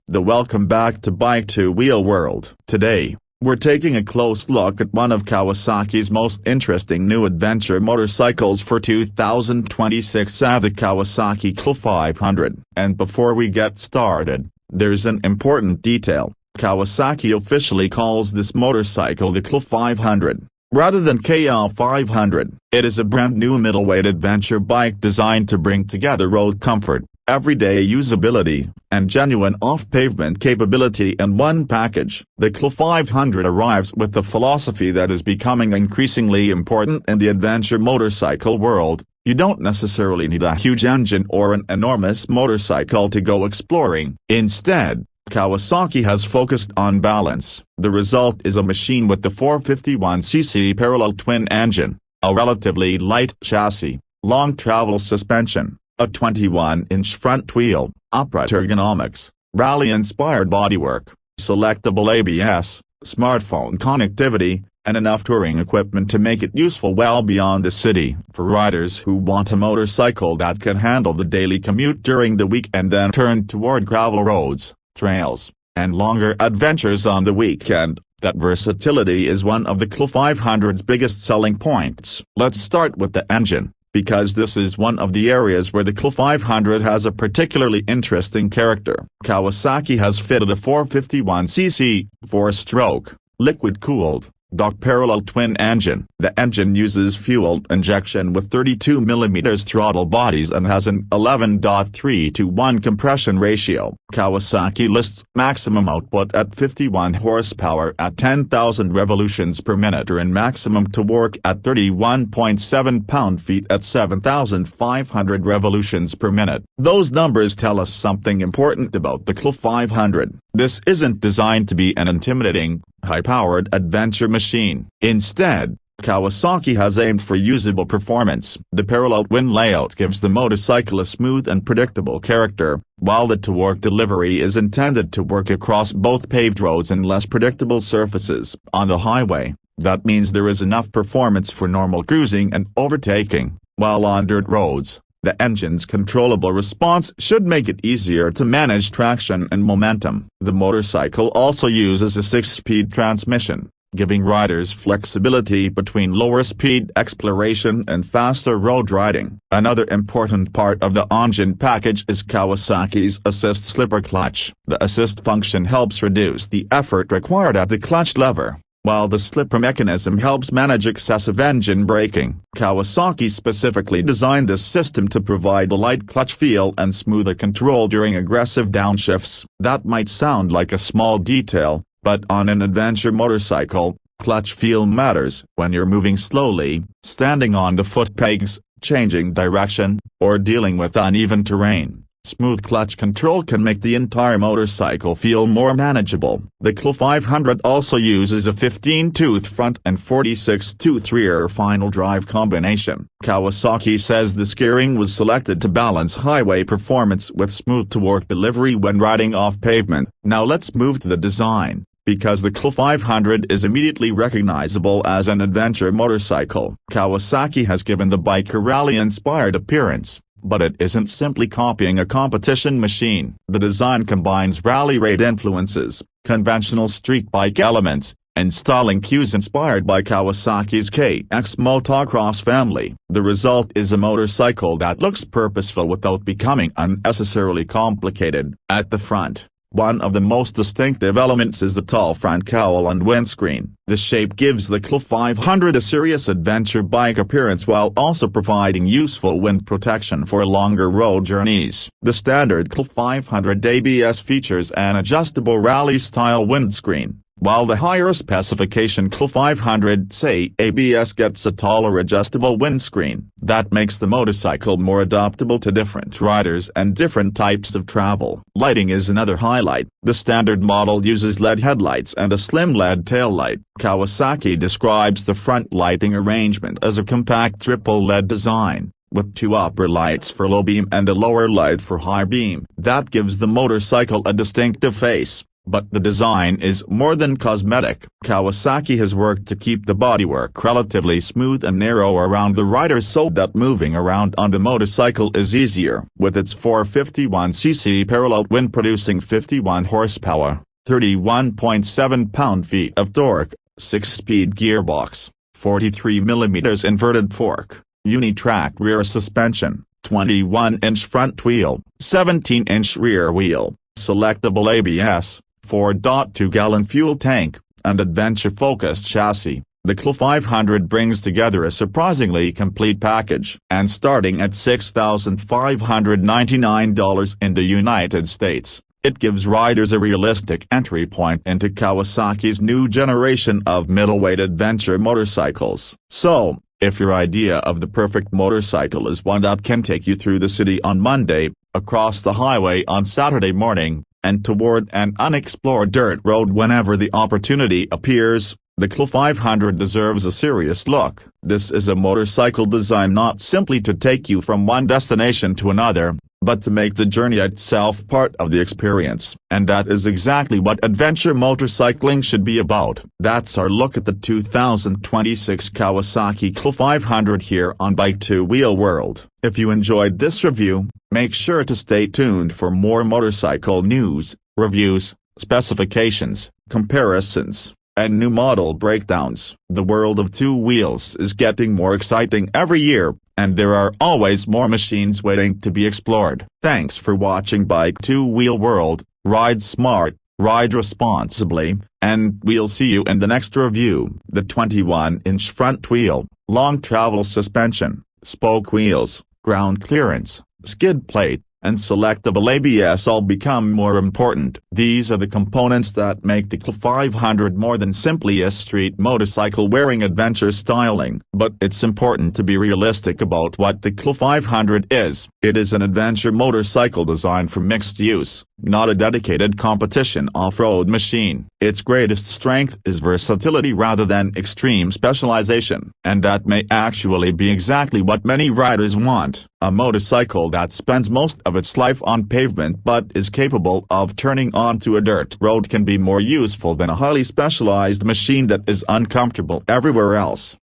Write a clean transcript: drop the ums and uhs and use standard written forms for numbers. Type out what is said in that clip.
Welcome back to Bike Two Wheel World. Today, we're taking a close look at one of Kawasaki's most interesting new adventure motorcycles for 2026, the Kawasaki KLE500. And before we get started, there's an important detail. Kawasaki officially calls this motorcycle the KLE500, rather than KL500. It is a brand new middleweight adventure bike designed to bring together road comfort, everyday usability, and genuine off-pavement capability in one package. The KLE500 arrives with the philosophy that is becoming increasingly important in the adventure motorcycle world. You don't necessarily need a huge engine or an enormous motorcycle to go exploring. Instead, Kawasaki has focused on balance. The result is a machine with the 451cc parallel twin engine, a relatively light chassis, long travel suspension, a 21-inch front wheel, upright ergonomics, rally-inspired bodywork, selectable ABS, smartphone connectivity, and enough touring equipment to make it useful well beyond the city. For riders who want a motorcycle that can handle the daily commute during the week and then turn toward gravel roads, trails, and longer adventures on the weekend, that versatility is one of the KLE500's biggest selling points. Let's start with the engine, because this is one of the areas where the KLE500 has a particularly interesting character. Kawasaki has fitted a 451cc, 4-stroke, liquid-cooled, Dock parallel twin engine. The engine uses fuel injection with 32mm throttle bodies and has an 11.3:1 compression ratio. Kawasaki lists maximum output at 51 horsepower at 10,000 revolutions per minute and maximum torque at 31.7 pound-feet at 7,500 revolutions per minute. Those numbers tell us something important about the KLE500. This isn't designed to be an intimidating, high-powered adventure machine. Instead, Kawasaki has aimed for usable performance. The parallel twin layout gives the motorcycle a smooth and predictable character, while the torque delivery is intended to work across both paved roads and less predictable surfaces. On the highway, that means there is enough performance for normal cruising and overtaking, while on dirt roads, the engine's controllable response should make it easier to manage traction and momentum. The motorcycle also uses a 6-speed transmission, giving riders flexibility between lower-speed exploration and faster road riding. Another important part of the engine package is Kawasaki's assist slipper clutch. The assist function helps reduce the effort required at the clutch lever, while the slipper mechanism helps manage excessive engine braking. Kawasaki specifically designed this system to provide a light clutch feel and smoother control during aggressive downshifts. That might sound like a small detail, but on an adventure motorcycle, clutch feel matters. When you're moving slowly, standing on the foot pegs, changing direction, or dealing with uneven terrain, smooth clutch control can make the entire motorcycle feel more manageable. The KLE500 also uses a 15-tooth front and 46-tooth rear final drive combination. Kawasaki says the steering was selected to balance highway performance with smooth torque delivery when riding off pavement. Now let's move to the design, because the KLE500 is immediately recognizable as an adventure motorcycle. Kawasaki has given the bike a rally-inspired appearance, but it isn't simply copying a competition machine. The design combines rally raid influences, conventional street bike elements, and styling cues inspired by Kawasaki's KX motocross family. The result is a motorcycle that looks purposeful without becoming unnecessarily complicated. At the front, one of the most distinctive elements is the tall front cowl and windscreen. The shape gives the KLE500 a serious adventure bike appearance while also providing useful wind protection for longer road journeys. The standard KLE500 ABS features an adjustable rally-style windscreen, while the higher specification KLE500 ABS gets a taller adjustable windscreen. That makes the motorcycle more adaptable to different riders and different types of travel. Lighting is another highlight. The standard model uses LED headlights and a slim LED taillight. Kawasaki describes the front lighting arrangement as a compact triple LED design, with two upper lights for low beam and a lower light for high beam. That gives the motorcycle a distinctive face. but the design is more than cosmetic. Kawasaki has worked to keep the bodywork relatively smooth and narrow around the rider so that moving around on the motorcycle is easier. With its 451cc parallel twin producing 51 horsepower, 31.7 pound-feet of torque, 6-speed gearbox, 43mm inverted fork, uni-track rear suspension, 21-inch front wheel, 17-inch rear wheel, selectable ABS, 4.2-gallon fuel tank, and adventure-focused chassis, the KLE500 brings together a surprisingly complete package. And starting at $6,599 in the United States, it gives riders a realistic entry point into Kawasaki's new generation of middleweight adventure motorcycles. So, if your idea of the perfect motorcycle is one that can take you through the city on Monday, across the highway on Saturday morning, and toward an unexplored dirt road whenever the opportunity appears, the KLE500 deserves a serious look. This is a motorcycle designed not simply to take you from one destination to another, but to make the journey itself part of the experience. And that is exactly what adventure motorcycling should be about. That's our look at the 2026 Kawasaki KLE500 here on Bike 2 Wheel World. If you enjoyed this review, make sure to stay tuned for more motorcycle news, reviews, specifications, comparisons, and new model breakdowns. The world of two wheels is getting more exciting every year, and there are always more machines waiting to be explored. Thanks for watching Bike 2 Wheel World. Ride smart, ride responsibly, and we'll see you in the next review. The 21-inch front wheel, long travel suspension, spoke wheels, ground clearance, skid plate, and selectable ABS all become more important. These are the components that make the KLE500 more than simply a street motorcycle wearing adventure styling. But it's important to be realistic about what the KLE500 is. It is an adventure motorcycle designed for mixed use, not a dedicated competition off-road machine. Its greatest strength is versatility rather than extreme specialization. And that may actually be exactly what many riders want. A motorcycle that spends most of its life on pavement but is capable of turning onto a dirt road can be more useful than a highly specialized machine that is uncomfortable everywhere else.